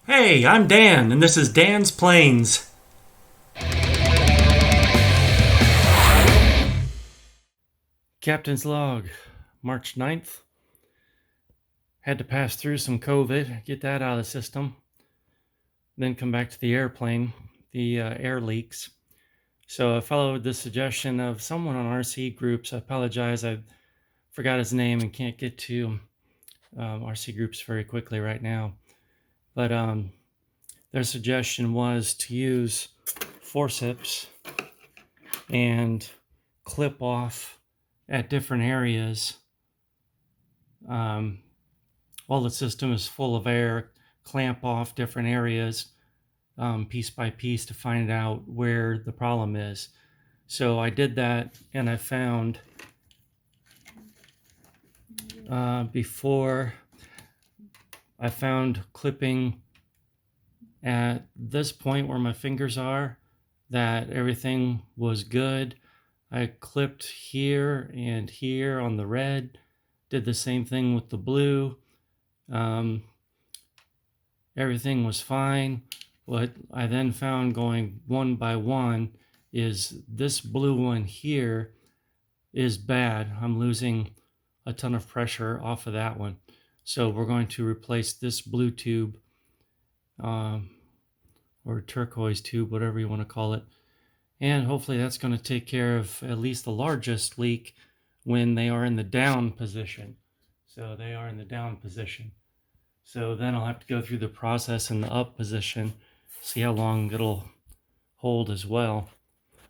Hey, I'm Dan, and this is Dan's Planes. Captain's log, March 9th. Had to pass through some COVID, get that out of the system. Then come back to the airplane, the air leaks. So I followed the suggestion of someone on RC groups. I apologize, I forgot his name and can't get to RC groups very quickly right now. But their suggestion was to use forceps and clip off at different areas while the system is full of air, clamp off different areas piece by piece to find out where the problem is. So I did that, and I found before I found clipping at this point where my fingers are that everything was good. I clipped here and here on the red, did the same thing with the blue. Everything was fine. What I then found going one by one is this blue one here is bad. I'm losing a ton of pressure off of that one. So we're going to replace this blue tube or turquoise tube, whatever you want to call it. And hopefully that's going to take care of at least the largest leak when they are in the down position. So they are in the down position. So then I'll have to go through the process in the up position, see how long it'll hold as well.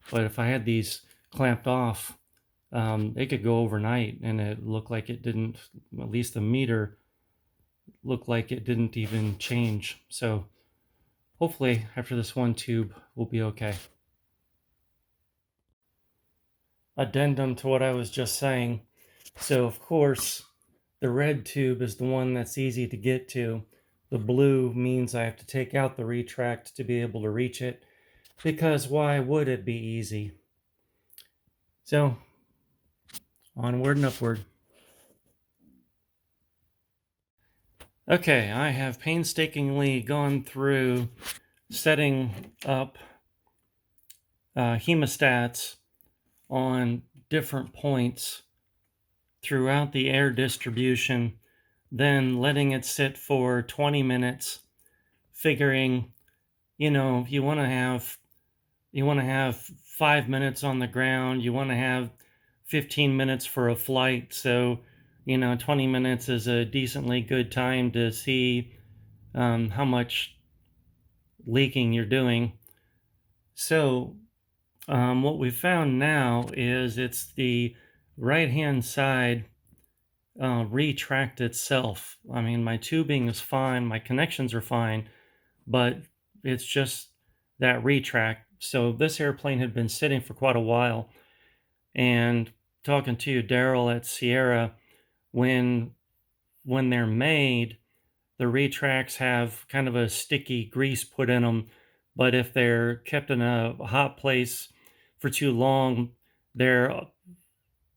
But if I had these clamped off, they could go overnight and it looked like it didn't, at least the meter looked like it didn't even change. So hopefully after this one tube, we'll be okay. Addendum to what I was just saying. So of course, the red tube is the one that's easy to get to. The blue means I have to take out the retract to be able to reach it, because why would it be easy? So, onward and upward. Okay, I have painstakingly gone through setting up hemostats on different points throughout the air distribution, then letting it sit for 20 minutes, figuring, you want to have 5 minutes on the ground, you want to have 15 minutes for a flight. So, 20 minutes is a decently good time to see how much leaking you're doing. So, what we found now is it's the right-hand side retract itself. I mean, my tubing is fine, my connections are fine, but it's just that retract. So this airplane had been sitting for quite a while, and talking to you, Daryl, at Sierra, when they're made, the retracts have kind of a sticky grease put in them, but if they're kept in a hot place for too long, they're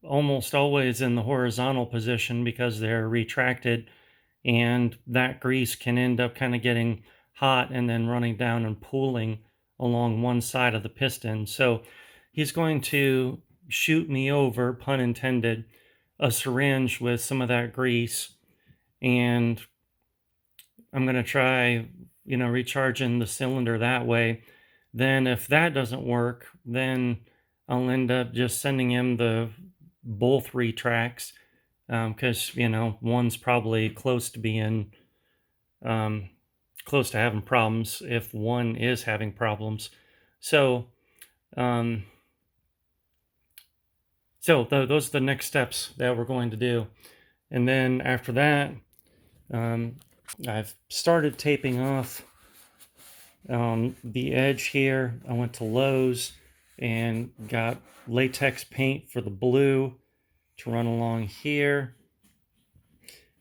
almost always in the horizontal position because they're retracted, and that grease can end up kind of getting hot and then running down and pooling along one side of the piston. So he's going to shoot me over, pun intended, a syringe with some of that grease, and I'm going to try, recharging the cylinder that way. Then if that doesn't work, then I'll end up just sending him both retracts, because one's probably close to being close to having problems if one is having problems. So those are the next steps that we're going to do. And then after that, I've started taping off the edge here. I went to Lowe's and got latex paint for the blue to run along here,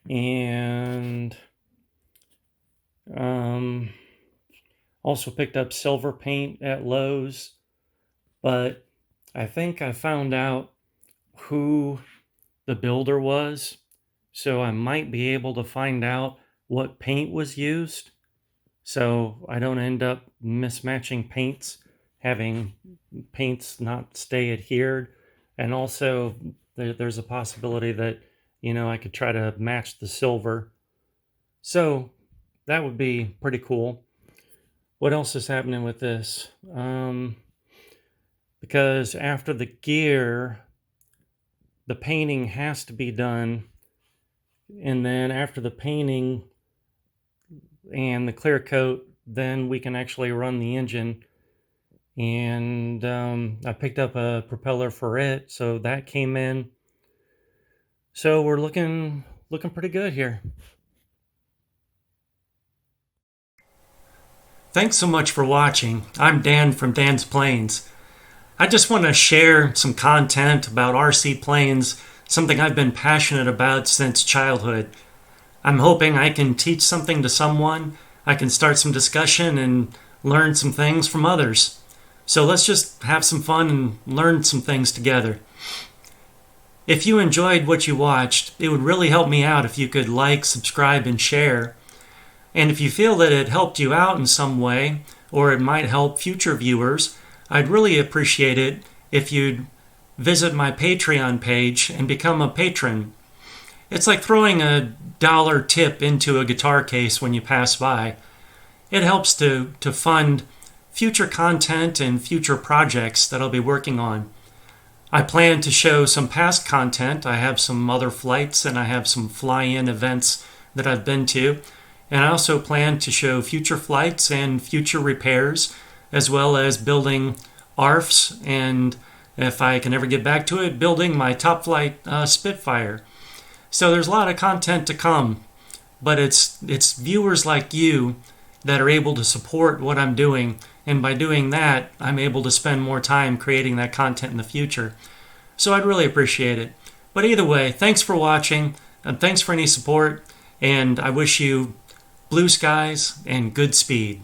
and also picked up silver paint at Lowe's. But I think I found out who the builder was, so I might be able to find out what paint was used. so I don't end up mismatching paints, having paints not stay adhered. And also there's a possibility that, I could try to match the silver. So that would be pretty cool. What else is happening with this? Because after the gear, the painting has to be done. And then after the painting and the clear coat, then we can actually run the engine. And I picked up a propeller for it, so that came in. So we're looking pretty good here. Thanks so much for watching. I'm Dan from Dan's Planes. I just want to share some content about RC planes, something I've been passionate about since childhood. I'm hoping I can teach something to someone, I can start some discussion and learn some things from others. So let's just have some fun and learn some things together. If you enjoyed what you watched, it would really help me out if you could like, subscribe, and share. And if you feel that it helped you out in some way, or it might help future viewers, I'd really appreciate it if you'd visit my Patreon page and become a patron. It's like throwing a $1 tip into a guitar case when you pass by. It helps to fund future content and future projects that I'll be working on. I plan to show some past content. I have some other flights and I have some fly-in events that I've been to. And I also plan to show future flights and future repairs, as well as building ARFs, and if I can ever get back to it, building my top flight Spitfire. So there's a lot of content to come, but it's viewers like you that are able to support what I'm doing, and by doing that, I'm able to spend more time creating that content in the future. So I'd really appreciate it. But either way, thanks for watching, and thanks for any support, and I wish you blue skies and good speed.